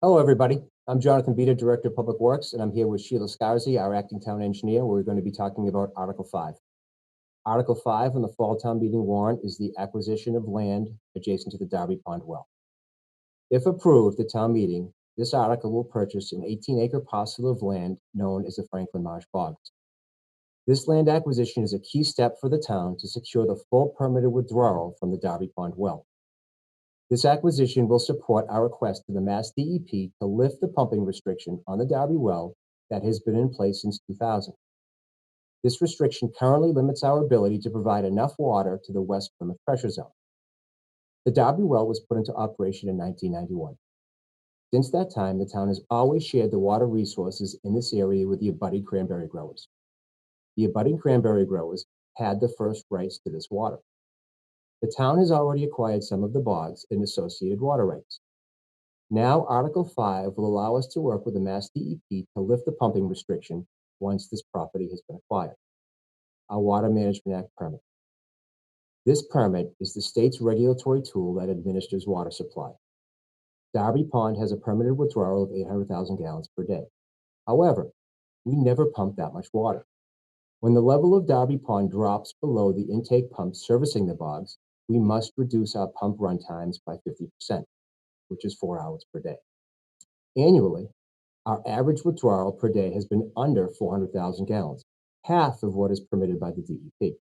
Hello, everybody. I'm Jonathan Beta, Director of Public Works, and I'm here with Sheila Scarzi, our acting town engineer, where we're going to be talking about Article 5. Article 5 on the fall town meeting warrant is the acquisition of land adjacent to the Darby Pond well. If approved at town meeting, this article will purchase an 18-acre parcel of land known as the Franklin Marsh Bogs. This land acquisition is a key step for the town to secure the full permitted withdrawal from the Darby Pond well. This acquisition will support our request to the Mass DEP to lift the pumping restriction on the Darby well that has been in place since 2000. This restriction currently limits our ability to provide enough water to the West Plymouth pressure zone. The Darby well was put into operation in 1991. Since that time, the town has always shared the water resources in this area with the abutting cranberry growers. The abutting cranberry growers had the first rights to this water. The town has already acquired some of the bogs and associated water rights. Now, Article 5 will allow us to work with the Mass DEP to lift the pumping restriction once this property has been acquired. Our Water Management Act permit. This permit is the state's regulatory tool that administers water supply. Darby Pond has a permitted withdrawal of 800,000 gallons per day. However, we never pump that much water. When the level of Darby Pond drops below the intake pumps servicing the bogs, we must reduce our pump run times by 50%, which is 4 hours per day. Annually, our average withdrawal per day has been under 400,000 gallons, half of what is permitted by the DEP.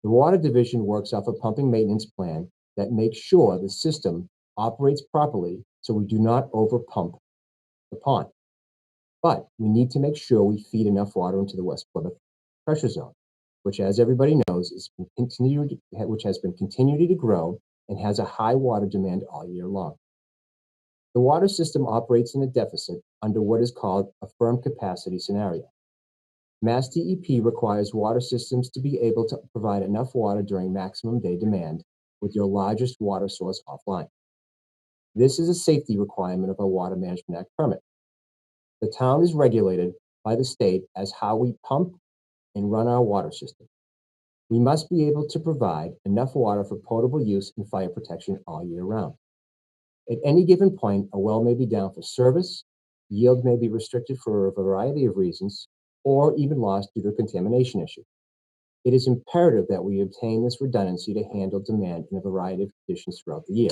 The Water Division works off a pumping maintenance plan that makes sure the system operates properly so we do not overpump the pond. But we need to make sure we feed enough water into the West Plymouth pressure zone, which, as everybody knows, which has been continuing to grow and has a high water demand all year long. The water system operates in a deficit under what is called a firm capacity scenario. Mass DEP requires water systems to be able to provide enough water during maximum day demand with your largest water source offline. This is a safety requirement of our Water Management Act permit. The town is regulated by the state as how we pump and run our water system. We must be able to provide enough water for potable use and fire protection all year round. At any given point, a well may be down for service, yield may be restricted for a variety of reasons, or even lost due to a contamination issue. It is imperative that we obtain this redundancy to handle demand in a variety of conditions throughout the year.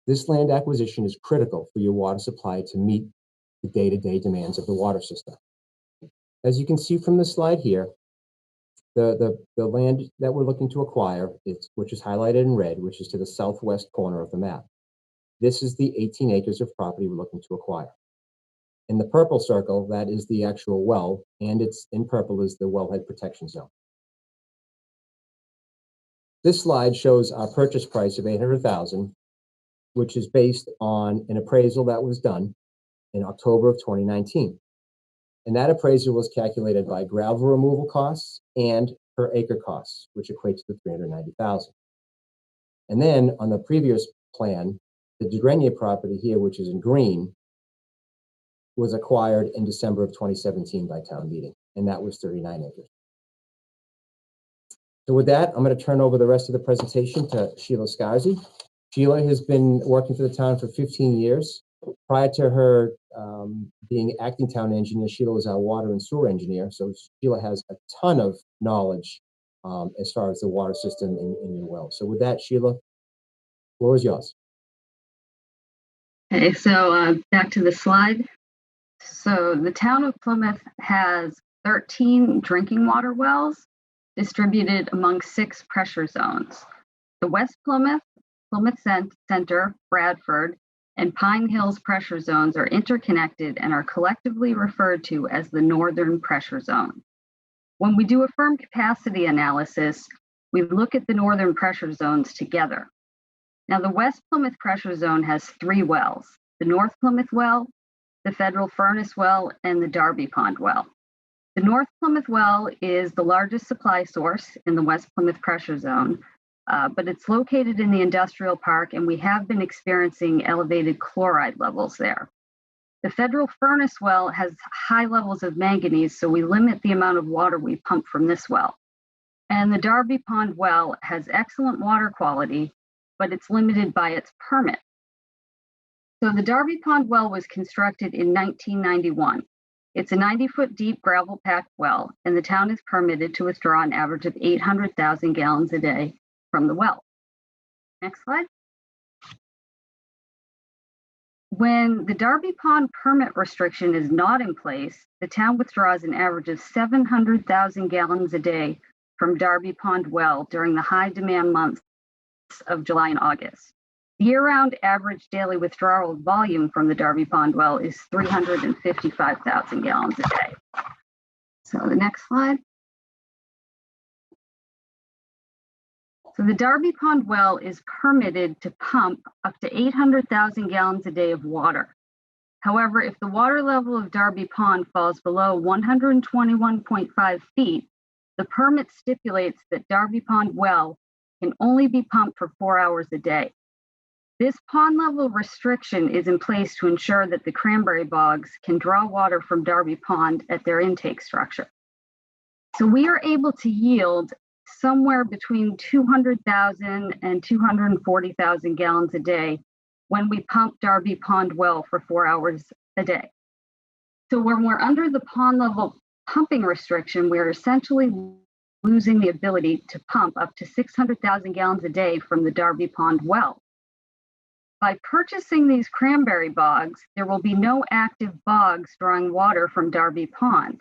This land acquisition is critical for your water supply to meet the day-to-day demands of the water system. As you can see from the slide here, the land that we're looking to acquire, which is highlighted in red, which is to the southwest corner of the map. This is the 18 acres of property we're looking to acquire. In the purple circle, that is the actual well, and it's in purple is the wellhead protection zone. This slide shows our purchase price of $800,000, which is based on an appraisal that was done in October of 2019. And that appraisal was calculated by gravel removal costs and per acre costs, which equates to $390,000. And then on the previous plan, the Dugrenier property here, which is in green, was acquired in December of 2017 by town meeting, and that was 39 acres. So with that, I'm going to turn over the rest of the presentation to Sheila Scarzi. Sheila has been working for the town for 15 years. Prior to her being acting town engineer, Sheila was our water and sewer engineer. So Sheila has a ton of knowledge as far as the water system in your well. So with that, Sheila, floor is yours. Okay, so back to the slide. So the town of Plymouth has 13 drinking water wells distributed among 6 pressure zones. The West Plymouth, Plymouth Center, Bradford, and Pine Hills pressure zones are interconnected and are collectively referred to as the Northern Pressure Zone. When we do a firm capacity analysis, we look at the Northern Pressure Zones together. Now, the West Plymouth Pressure Zone has 3 wells, the North Plymouth well, the Federal Furnace well, and the Darby Pond well. The North Plymouth well is the largest supply source in the West Plymouth Pressure Zone, but it's located in the industrial park, and we have been experiencing elevated chloride levels there. The Federal Furnace well has high levels of manganese, so we limit the amount of water we pump from this well. And the Darby Pond well has excellent water quality, but it's limited by its permit. So the Darby Pond well was constructed in 1991. It's a 90-foot deep gravel-packed well, and the town is permitted to withdraw an average of 800,000 gallons a day from the well. Next slide. When the Darby Pond permit restriction is not in place, the town withdraws an average of 700,000 gallons a day from Darby Pond well during the high demand months of July and August. The year-round average daily withdrawal volume from the Darby Pond well is 355,000 gallons a day. So the next slide. So the Darby Pond well is permitted to pump up to 800,000 gallons a day of water. However, if the water level of Darby Pond falls below 121.5 feet, the permit stipulates that Darby Pond well can only be pumped for 4 hours a day. This pond level restriction is in place to ensure that the cranberry bogs can draw water from Darby Pond at their intake structure. So we are able to yield somewhere between 200,000 and 240,000 gallons a day when we pump Darby Pond well for 4 hours a day. So when we're under the pond level pumping restriction, we're essentially losing the ability to pump up to 600,000 gallons a day from the Darby Pond well. By purchasing these cranberry bogs, there will be no active bogs drawing water from Darby Pond.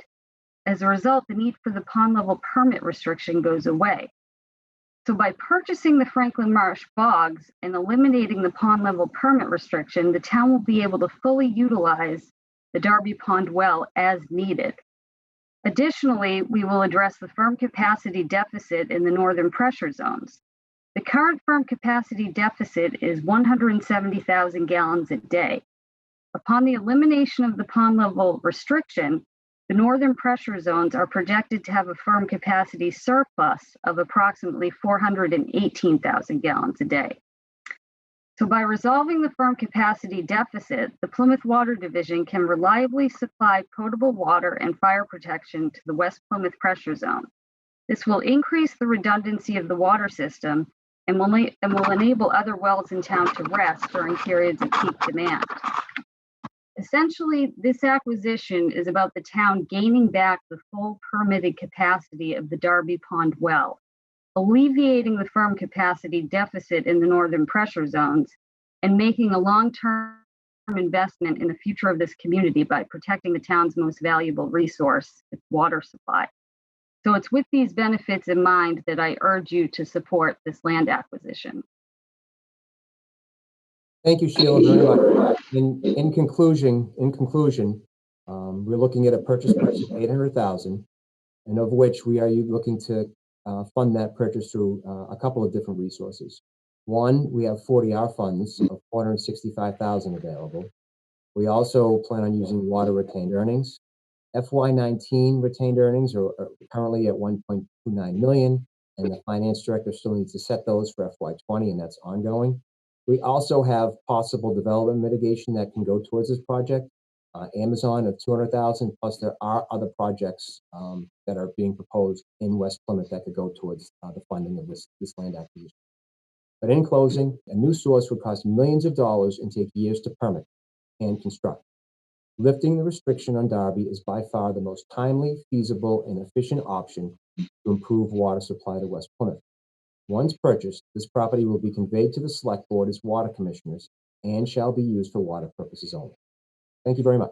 As a result, the need for the pond level permit restriction goes away. So by purchasing the Franklin Marsh bogs and eliminating the pond level permit restriction, the town will be able to fully utilize the Darby Pond well as needed. Additionally, we will address the firm capacity deficit in the northern pressure zones. The current firm capacity deficit is 170,000 gallons a day. Upon the elimination of the pond level restriction, the northern pressure zones are projected to have a firm capacity surplus of approximately 418,000 gallons a day. So by resolving the firm capacity deficit, the Plymouth Water Division can reliably supply potable water and fire protection to the West Plymouth pressure zone. This will increase the redundancy of the water system and will enable other wells in town to rest during periods of peak demand. Essentially, this acquisition is about the town gaining back the full permitted capacity of the Darby Pond well, alleviating the firm capacity deficit in the northern pressure zones, and making a long-term investment in the future of this community by protecting the town's most valuable resource, its water supply. So it's with these benefits in mind that I urge you to support this land acquisition. Thank you, Sheila, very much. In conclusion, we're looking at a purchase price of 800,000, and of which we are looking to fund that purchase through a couple of different resources. One, we have 40R funds of 465,000 available. We also plan on using water retained earnings. FY19 retained earnings are currently at 1.29 million, and the finance director still needs to set those for FY20, and that's ongoing. We also have possible development mitigation that can go towards this project. Amazon of 200,000, plus there are other projects that are being proposed in West Plymouth that could go towards the funding of this land acquisition. But in closing, a new source would cost millions of dollars and take years to permit and construct. Lifting the restriction on Darby is by far the most timely, feasible, and efficient option to improve water supply to West Plymouth. Once purchased, this property will be conveyed to the Select Board as water commissioners and shall be used for water purposes only. Thank you very much.